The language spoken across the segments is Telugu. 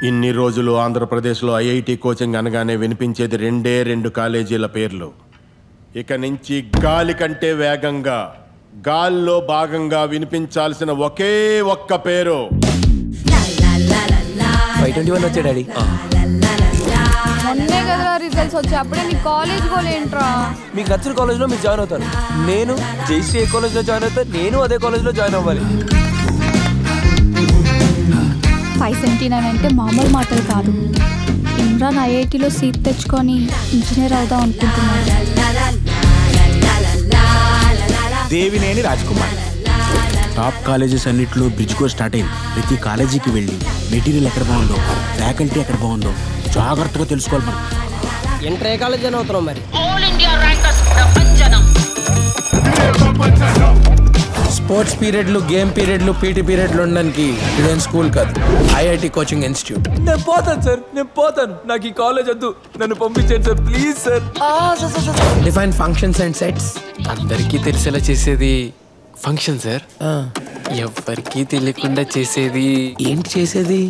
ఇన్ని రోజులు ఆంధ్రప్రదేశ్లో ఐఐటి కోచింగ్ అనగానే వినిపించేది రెండు కాలేజీల పేర్లు. ఇక నుంచి గాలి కంటే వేగంగా, గాల్లో భాగంగా వినిపించాల్సిన ఒకే ఒక్క పేరు. 521 వచ్చే డాడీ. మొన్నే కదా రిజల్ట్స్ వచ్చాయి, అప్పుడే నీ కాలేజ్ గోల్ ఏంట్రా? మీకు నచ్చిన కాలేజ్లో మీరు జాయిన్ అవుతారు. నేను జైశ్రీ ఏ కాలేజ్లో జాయిన్ అవుతాను, నేను అదే కాలేజ్లో జాయిన్ అవ్వాలి. 579 అంటే మామూలు మాటలు కాదు. ఇమ్రాన్ ఐఐటిలో సీట్ తెచ్చుకొని ఇంజనీర్ అవుదాం అనుకుంటున్నాను. దేవినేని రాజ్కుమార్. టాప్ కాలేజెస్ అన్నింటిలో బ్రిడ్జ్ కోర్స్ స్టార్ట్ అయింది. ప్రతి కాలేజీకి వెళ్ళి మెటీరియల్ ఎక్కడ బాగుందో, ఫ్యాకల్టీ ఎక్కడ బాగుందో జాగ్రత్తగా తెలుసుకోవాలి. మనం ఇంటర్ ఏ కాలేజ్ అని అవుతున్నాం మరి. స్పోర్ట్స్ పీరియడ్లు, గేమ్ పీరియడ్లు, పీటీ పీరియడ్లు ఉండడానికి ఇదేం స్కూల్ కాదు, ఐఐటి కోచింగ్ ఇన్స్టిట్యూట్. నేను పోతాను సార్, నేను పోతాను. నాకు ఈ కాలేజ్ వద్దు, నన్ను పంపించండి sir, please sir. Define functions and sets. అందరికీ తెలిసేలా చేసేది ఫంక్షన్ సార్, ఎవరికి తెలియకుండా చేసేది ఏంటి చేసేది?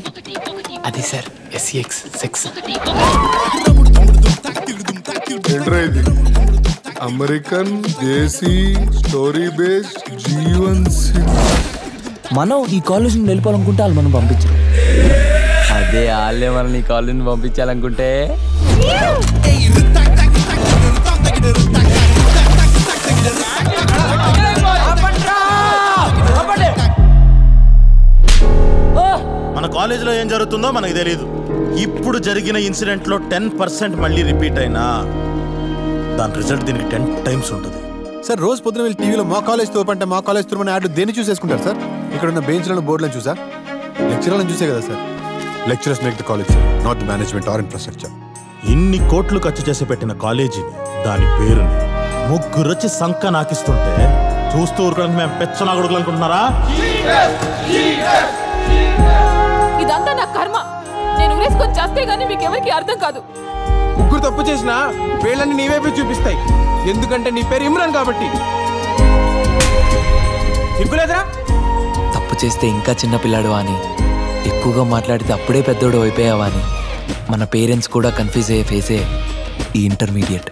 అది సార్ ఎస్ఎక్స్ సెక్స్. అమెరికన్ దేశీ స్టోరీ బేస్డ్ జీవన్. మనం ఈ కాలేజ్ నుండి వెళ్ళిపోవాలనుకుంటే వాళ్ళు మనం పంపించరు. అదే వాళ్ళే మనల్ని ఈ కాలేజ్ నుండి పంపించాలనుకుంటే మన కాలేజీలో ఏం జరుగుతుందో మనకు తెలియదు. ఇప్పుడు జరిగిన ఇన్సిడెంట్లో 10% మళ్ళీ రిపీట్ అయినా దాని రిజల్ట్ దీనికి 10 టైమ్స్ ఉంటుంది. సార్ రోజు పొద్దున వెళ్ళి టీవీలో మా కాలేజ్ తోపంటే మా కాలేజ్ తోపని యాడ్ దేన్ని చూసేసుకుంటారు సార్? ఇక్కడ ఉన్న బెంచ్లను, బోర్డులను చూసా, లెక్చరర్లను చూసే కదా sir. Lecturers make the college sir, not the management or infrastructure. ఇన్ని కోట్లు ఖర్చు చేసి పెట్టిన కాలేజీని, దాని పేరుని ముగ్గురు వచ్చి సంక నాకిస్తుంటే చూస్తూ ఊరుకోవడానికి మేము పెచ్చనాగుడుకులు అనుకుంటున్నారా? ఇదంతా నా కర్మ. నేను ఊరేసుకొని చేస్తే గానీ మీకెవరికి అర్థం కాదు. ముగ్గురు తప్పు చేసినా వేళ్ళని నీ వైపు చూపిస్తాయి, ఎందుకంటే నీ పేరు ఇమ్రాన్ కాబట్టి. సిగ్గులేదురా? తప్పు చేస్తే ఇంకా చిన్నపిల్లాడు అని, ఎక్కువగా మాట్లాడితే అప్పుడే పెద్దోడు అయిపోయావా అని మన పేరెంట్స్ కూడా కన్ఫ్యూజ్ అయ్యే ఫేసే ఈ ఇంటర్మీడియట్.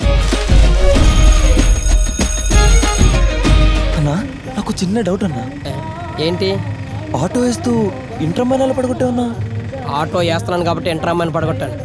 అన్నా నాకు చిన్న డౌట్ అన్నా. ఏంటి? ఆటో వేస్తూ ఇంటర్ అమ్మాయిలు పడగొట్టే ఉన్నా. ఆటో వేస్తున్నాను కాబట్టి ఇంటర్ అమ్మాయిని పడగొట్టాను.